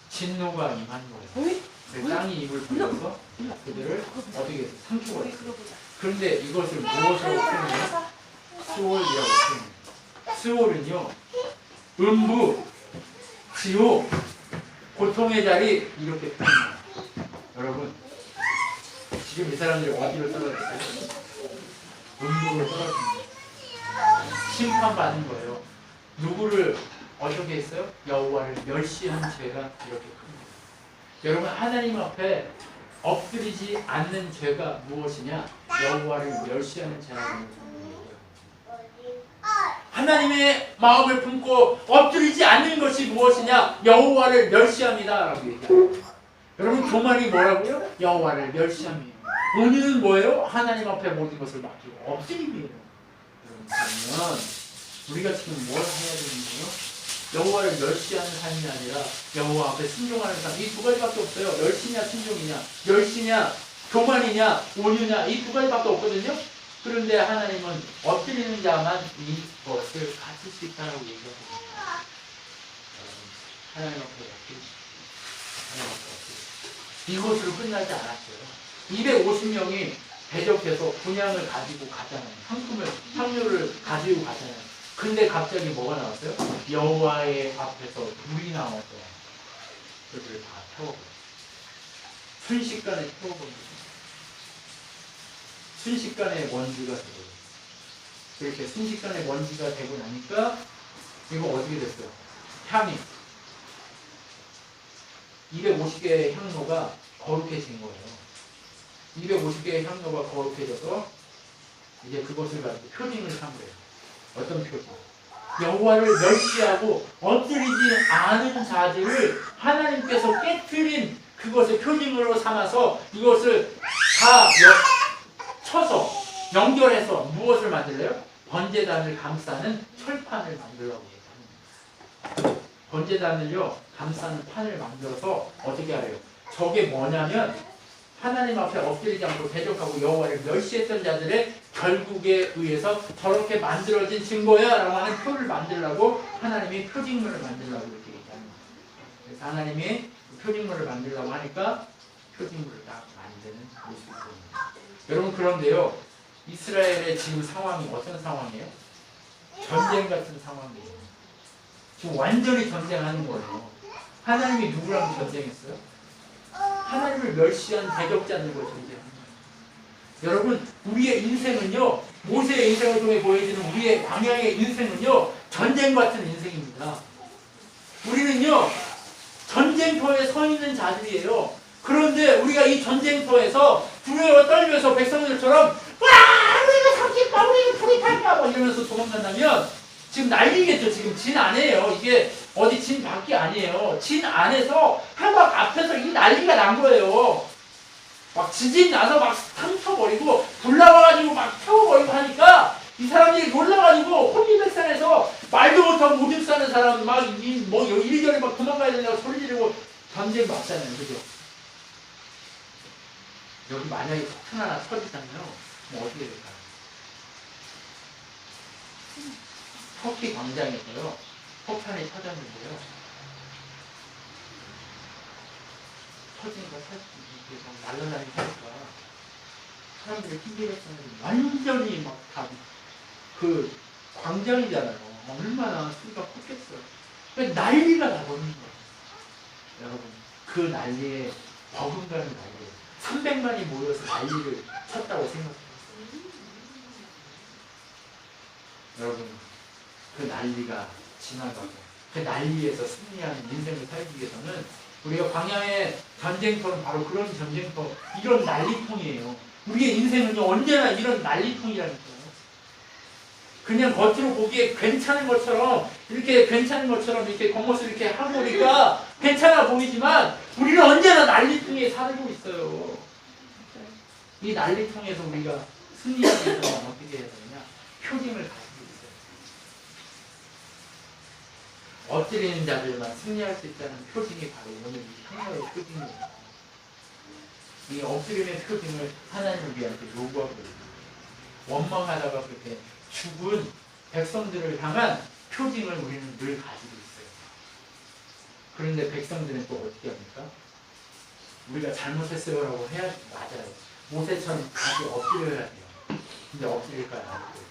진노가 임한 거예요. 땅이 입을 벌려서 그들을 어떻게 했어요? 삼키고 했어요. 그런데 이것을 무엇으로 표현해요? 수월이라고 표현해요. 수월은요, 음부, 지옥, 고통의 자리 이렇게 표현해요. 여러분, 지금 이 사람들이 어디로 떨어졌어요? 음부로 떨어집니다. 심판받은 거예요. 누구를 어떻게 했어요? 여호와를 멸시한 죄가 이렇게 큽니다. 여러분, 하나님 앞에 엎드리지 않는 죄가 무엇이냐? 여호와를 멸시하는 죄라고 얘기해요. 하나님의 마음을 품고 엎드리지 않는 것이 무엇이냐? 여호와를 멸시합니다 라고 얘기해요. 여러분, 교만이 뭐라고요? 여호와를 멸시함이에요. 은유는 뭐예요? 하나님 앞에 모든 것을 맡기고 엎드림이에요. 여러분, 그러면 우리가 지금 뭘 해야 되는 거예요? 여호와를 멸시하는 삶이 아니라 여호와 앞에 순종하는 삶. 이 두 가지밖에 없어요. 멸시냐 순종이냐, 멸시냐 교만이냐 온유냐, 이 두 가지밖에 없거든요. 그런데 하나님은 엎드리는 자만 이것을 가질 수 있다고 얘기합니다. 하나님 앞에 엎드리십시오. 하나님 앞에 엎드리십시오. 이것으로 끝나지 않았어요. 250명이 대적해서 분양을 가지고 가잖아요. 상류를 가지고 가잖아요. 근데 갑자기 뭐가 나왔어요? 여호와의 앞에서 불이 나와서 그들을 다 태워버렸어요. 순식간에 태워버렸어요. 순식간에 먼지가 되고, 이렇게 순식간에 먼지가 되고 나니까 이거 어떻게 됐어요? 향이 250개의 향로가 거룩해진 거예요. 250개의 향로가 거룩해져서 이제 그것을 가지고 표징을 삼으래요. 어떤 표징? 여호와를 멸시하고 엎드리지 않은 자들을 하나님께서 깨트린 그것을 표징으로 삼아서 이것을 다 쳐서 연결해서 무엇을 만들래요? 번제단을 감싸는 철판을 만들라고 얘기합니다. 번제단을요 감싸는 판을 만들어서 어떻게 하래요? 저게 뭐냐면 하나님 앞에 엎드리지 않고 대적하고 여호와를 멸시했던 자들의 결국에 의해서 저렇게 만들어진 증거야 라고 하는 표를 만들라고 하나님이 표징물을 만들라고 이렇게 얘기합니다. 그래서 하나님이 표징물을 만들라고 하니까 표징물을 딱 만드는 모습입니다. 여러분, 그런데요, 이스라엘의 지금 상황이 어떤 상황이에요? 전쟁 같은 상황이에요. 지금 완전히 전쟁하는 거예요. 하나님이 누구랑 전쟁했어요? 하나님을 멸시한 대적자들과 전쟁합니다. 여러분, 우리의 인생은요, 모세의 인생을 통해 보여지는 우리의 광야의 인생은요, 전쟁 같은 인생입니다. 우리는요, 전쟁터에 서 있는 자들이에요. 그런데 우리가 이 전쟁터에서 두려워 떨면서 백성들처럼 와, 우리가 삼킬까, 우리가 불이 탈까 뭐 이러면서 도망간다면 지금 난리겠죠. 지금 진 안에요. 이게 어디 진 밖이 아니에요. 진 안에서 해막 앞에서 이 난리가 난 거예요. 막 지진 나서 막 삼켜버리고 불 나와가지고 막 태워버리고 하니까 이 사람들이 놀라가지고 혼미백산에서 말도 못하고 오줌 싸는 사람 막 뭐 이리저리 막 도망가야 된다고 소리 지르고 전쟁 맞잖아요. 그죠? 여기 만약에 폭탄 하나 터지잖아요. 뭐 어떻게 될까요? 터키 광장에서요. 폭탄이 터졌는데요. 터지니까 날라다니니까 사람들이 힘들었잖아요. 완전히 막 다 그 광장이잖아요. 얼마나 수가 컸겠어요. 그러니까 난리가 나버린 거예요. 여러분, 그 난리에 버금가는 난리예요. 300만이 모여서 난리를 쳤다고 생각해보세요. 여러분, 그 난리가 지나가고 그 난리에서 승리하는 인생을 살기 위해서는 우리가 광야의 전쟁터는 바로 그런 전쟁터, 이런 난리통이에요. 우리의 인생은요, 언제나 이런 난리통이라니까요. 그냥 겉으로 보기에 괜찮은 것처럼, 이렇게 괜찮은 것처럼 이렇게 겉모습 이렇게 하고 우리가 괜찮아 보이지만, 우리는 언제나 난리통에 살고 있어요. 이 난리통에서 우리가 승리하기 위해서는 어떻게 해야 되느냐? 표징을 가지고 있어요. 엎드리는 자들만 승리할 수 있다는 표징이 바로 오늘 이 향로의 표징이에요. 이 엎드림의 표징을 하나님을 위한테 요구하고 있어요. 원망하다가 그렇게 죽은 백성들을 향한 표징을 우리는 늘 가지고 있어요. 그런데 백성들은 또 어떻게 합니까? 우리가 잘못했어요라고 해야 맞아요. 모세처럼 다시 엎드려야 돼요. 근데 엎드릴까요? 안 엎드려요.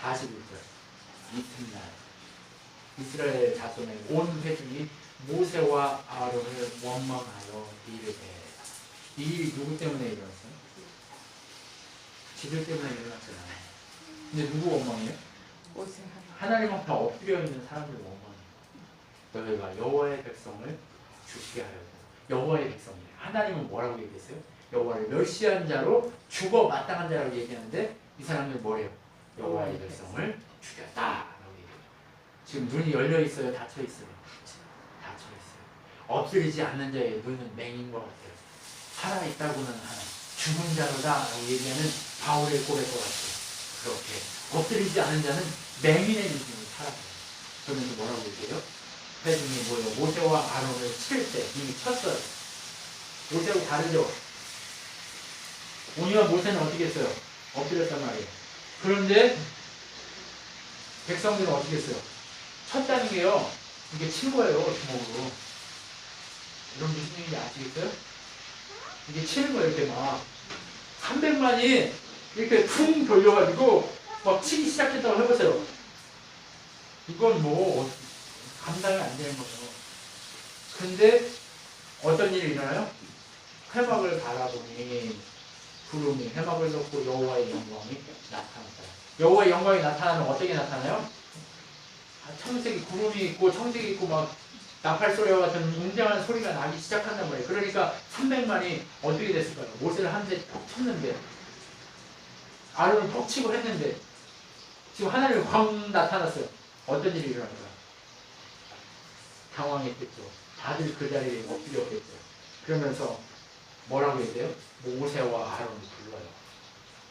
41절 이튿날 이스라엘 자손의 온 회중이 모세와 아론을 원망하여 이르되, 이 일이 누구 때문에 일어났어요? 지들 때문에 일어났잖아요. 근데 누구 원망이에요? 하나님 앞에 엎드려 있는 사람들 원망이에요. 너희가 여호와의 백성을 죽게 하려고. 여호와의 백성이에요. 하나님은 뭐라고 얘기했어요? 여호와를 멸시한 자로 죽어 마땅한 자라고 얘기하는데 이 사람들 뭐래요? 여호와의 백성을 죽였다라고 얘기해요. 지금 눈이 열려 있어요? 닫혀 있어요? 닫혀 있어요. 엎드리지 않는 자의 눈은 맹인 것 같아요. 살아 있다고는 하나, 죽은 자로다라고 얘기하는 바울의 고백과 같아요. 그렇게 엎드리지 않은 자는 맹인의 인생을 살아가요. 그러면서 뭐라고 얘기해요? 회중이 모여 모세와 아론을 칠 때 이미 쳤어요. 모세하고 다르죠? 오니와 모세는 어떻게 했어요? 엎드렸단 말이에요. 그런데 백성들은 어떻게 했어요? 쳤다는 게요, 이게 친 거예요, 주먹으로. 이런 무슨 얘기인지 아시겠어요? 이게 치는 거예요, 이렇게 막. 300만이 이렇게 쿵 돌려가지고 막 치기 시작했다고 해보세요. 이건 뭐 감당이 안 되는 거죠. 근데 어떤 일이 일어나요? 해막을 바라보니 구름이 해막을 덮고 여호와의 영광이 나타났다. 여호와의 영광이 나타나면 어떻게 나타나요? 청색이 구름이 있고 청색이 있고 막 나팔 소리와 같은 웅장한 소리가 나기 시작한단 말이에요. 그러니까 300만이 어떻게 됐을까요? 모세를 한 대 톡 쳤는데, 아론을 톡 치고 했는데, 지금 하나님이 확 나타났어요. 어떤 일이 일어날까요? 당황했겠죠. 다들 그 자리에 엎드렸겠죠. 그러면서 뭐라고 해야 돼요? 모세와 아론을 불러요.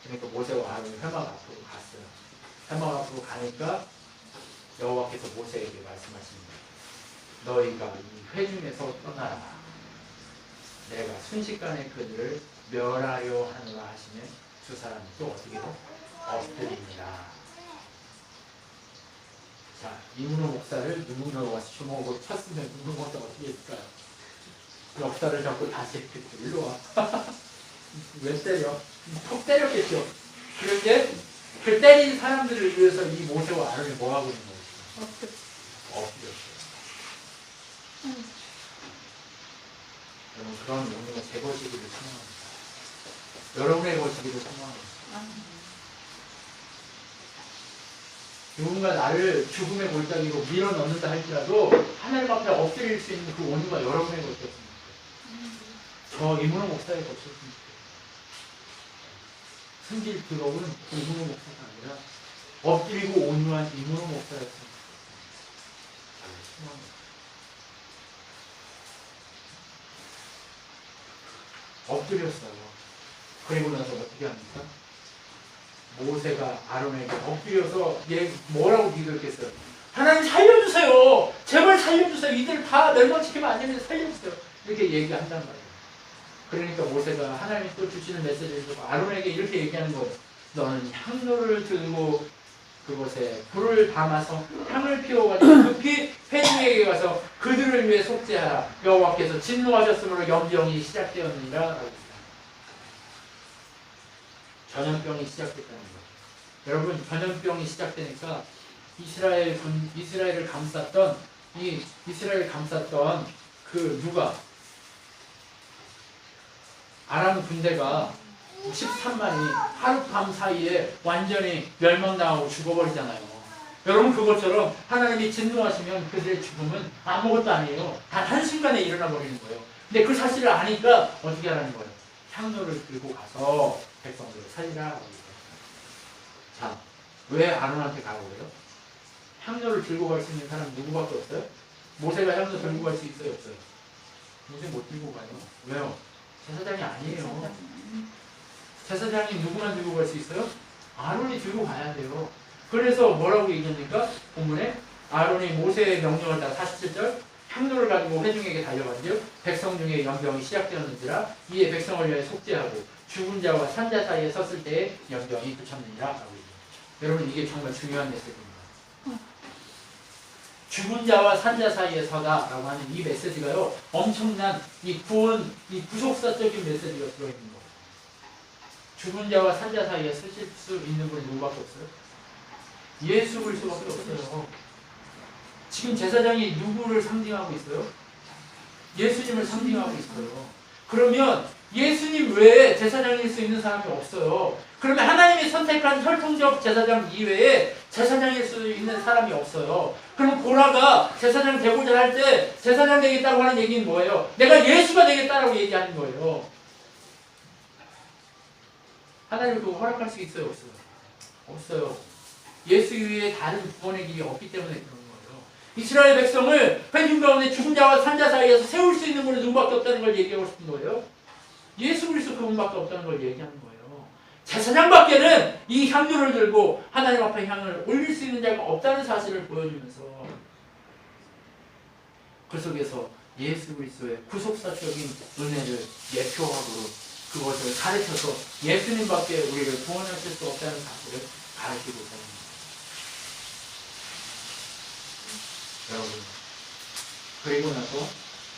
그러니까 모세와 아론이 회막 앞으로 갔어요. 회막 앞으로 가니까 여호와께서 모세에게 말씀하십니다. 너희가 이 회중에서 떠나라. 내가 순식간에 그들을 멸하려 하노라 하시면 두 사람이 또 어떻게 해요? 엎드립니다. 자, 이문호 목사를 누군가가 와서 주먹으로 쳤으면 누군가 어떻게 했을까요? 역사를 잡고 다시 했겠죠. 일로 와. 왜 때려? 톡 때렸겠죠. 그런데 그 때린 사람들을 위해서 이 모세와 아론이 뭐 하고 있는 거죠? 엎드렸어요. 그런 온유가 제 거시기를 소망합니다. 여러분의 거시기를 소망합니다. 누군가 나를 죽음의 골짜기로 밀어넣는다 할지라도 하나님 앞에 엎드릴 수 있는 그 온유가 여러분의 것이었으면 좋겠어요. 저 이문호 목사의 것이었으면 좋겠어요. 승질 더러운 이문호 목사가 아니라 엎드리고 온유한 이문호 목사였으면 좋겠어요. 엎드렸어요. 그리고 나서 어떻게 합니까? 모세가 아론에게 엎드려서 얘 뭐라고 기도했겠어요? 하나님 살려주세요. 제발 살려주세요. 이들 다 멸망시키면 안 됩니다. 살려주세요. 이렇게 얘기한단 말이에요. 그러니까 모세가 하나님이 또 주시는 메시지를 듣고 아론에게 이렇게 얘기하는 거예요. 너는 향로를 들고 그곳에 불을 담아서 향을 피워가지고 급히 회중에게 가서 그들을 위해 속죄하라. 여호와께서 진노하셨으므로 염병이 시작되었느니라. 전염병이 시작됐다는 거예요. 여러분, 전염병이 시작되니까 이스라엘을 감쌌던 그 누가 아람 군대가 13만이 하룻밤 사이에 완전히 멸망당하고 죽어버리잖아요. 여러분, 그것처럼 하나님이 진노하시면 그들의 죽음은 아무것도 아니에요. 단 한순간에 일어나 버리는 거예요. 근데 그 사실을 아니까 어떻게 하라는 거예요? 향로를 들고 가서 백성들을 살리라. 자, 왜 아론한테 가라고 해요? 향로를 들고 갈 수 있는 사람은 누구밖에 없어요? 모세가 향로 들고 갈 수 있어요? 없어요? 모세 못 들고 가요. 왜요? 제사장이 아니에요. 제사장이 누구만 들고 갈 수 있어요? 아론이 들고 가야 돼요. 그래서 뭐라고 얘기합니까? 본문에 아론이 모세의 명령을 따라 47절 향로를 가지고 회중에게 달려간즉 백성 중에 연병이 시작되었는지라 이에 백성을 위하여 속죄하고 죽은 자와 산 자 사이에 섰을 때에 연병이 그쳤느니라. 여러분, 이게 정말 중요한 메시지입니다. 죽은 자와 산 자 사이에 서다라고 하는 이 메시지가요, 엄청난 이 구원, 이 구속사적인 메시지가 들어있는 거예요. 죽은 자와 산 자 사이에 서실 수 있는 분이 누구밖에 없어요? 예수 그리스도밖에 없어요. 지금 제사장이 누구를 상징하고 있어요? 예수님을 상징하고 있어요. 그러면 예수님 외에 제사장일 수 있는 사람이 없어요. 그러면 하나님이 선택한 혈통적 제사장 이외에 제사장일 수 있는 사람이 없어요. 그럼 고라가 제사장 되고자 할 때 제사장 되겠다고 하는 얘기는 뭐예요? 내가 예수가 되겠다라고 얘기하는 거예요. 하나님이 그거 허락할 수 있어요? 없어요? 없어요. 예수 이외에 다른 구원의 길이 없기 때문에 그런 거예요. 이스라엘 백성을 회중 가운데 죽은 자와 산 자 사이에서 세울 수 있는 분은 누구밖에 없다는 걸 얘기하고 싶은 거예요. 예수 그리스도 그분밖에 없다는 걸 얘기하는 거예요. 제사장밖에는 이 향유를 들고 하나님 앞에 향을 올릴 수 있는 자가 없다는 사실을 보여주면서 그 속에서 예수 그리스도의 구속사적인 은혜를 예표하고 그것을 가르쳐서 예수님밖에 우리를 구원하실 수 없다는 사실을 가르치고 있습니다. 여러분, 그리고 나서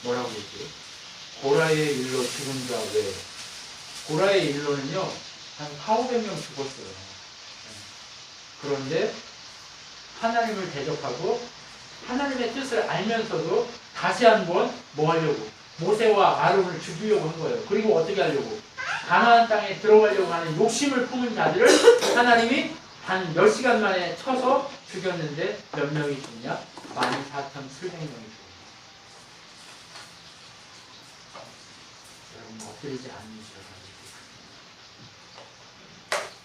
뭐라고 했지? 고라의 일로 죽은 자 외에, 고라의 일로는요 한 4,500명 죽었어요. 그런데 하나님을 대적하고 하나님의 뜻을 알면서도 다시 한번 뭐 하려고? 모세와 아론을 죽이려고 한 거예요. 그리고 어떻게 하려고? 가나안 땅에 들어가려고 하는 욕심을 품은 자들을 하나님이 단 10시간 만에 쳐서 죽였는데 몇 명이 죽냐? 14,700명이 죽었어요. 여러분, 엎드리지 않는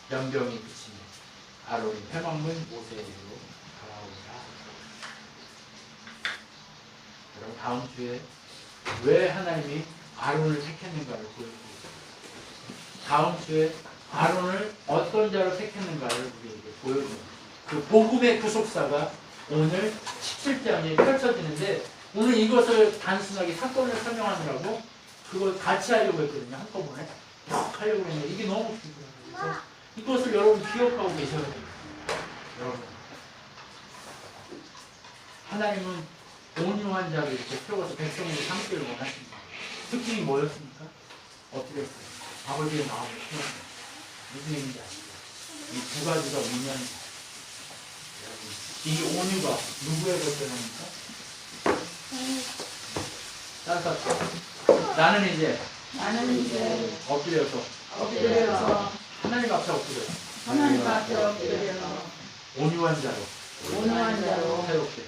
연병이 그치니 아론이 회막문 모세에게로 돌아오니라. 여러분, 다음 주에 왜 하나님이 아론을 택했는가를 보여주고 있습니다. 다음 주에 아론을 어떤 자로 택했는가를 우리에게 보여주는 그 복음의 구속사가 오늘 17장에 펼쳐지는데, 오늘 이것을 단순하게 사건을 설명하느라고 그걸 같이 하려고 했거든요. 한꺼번에 막 하려고 했는데 이게 너무 길더라고요. 이것을 여러분 기억하고 계셔야 돼요. 여러분, 하나님은 온유한 자를 이렇게 세워서 백성들이 삼기를 원하십니다. 특징이 뭐였습니까? 어떻게 했어요? 아버지의 마음을 키웠어요. 무슨 얘기인지 아시죠? 이 두 가지가 온유한 자. 여러분, 이 온유가 누구의 것들입니까? 따뜻하죠. 나는 이제 엎드려서 하나님 앞에 엎드려서 온유한 자로 새롭게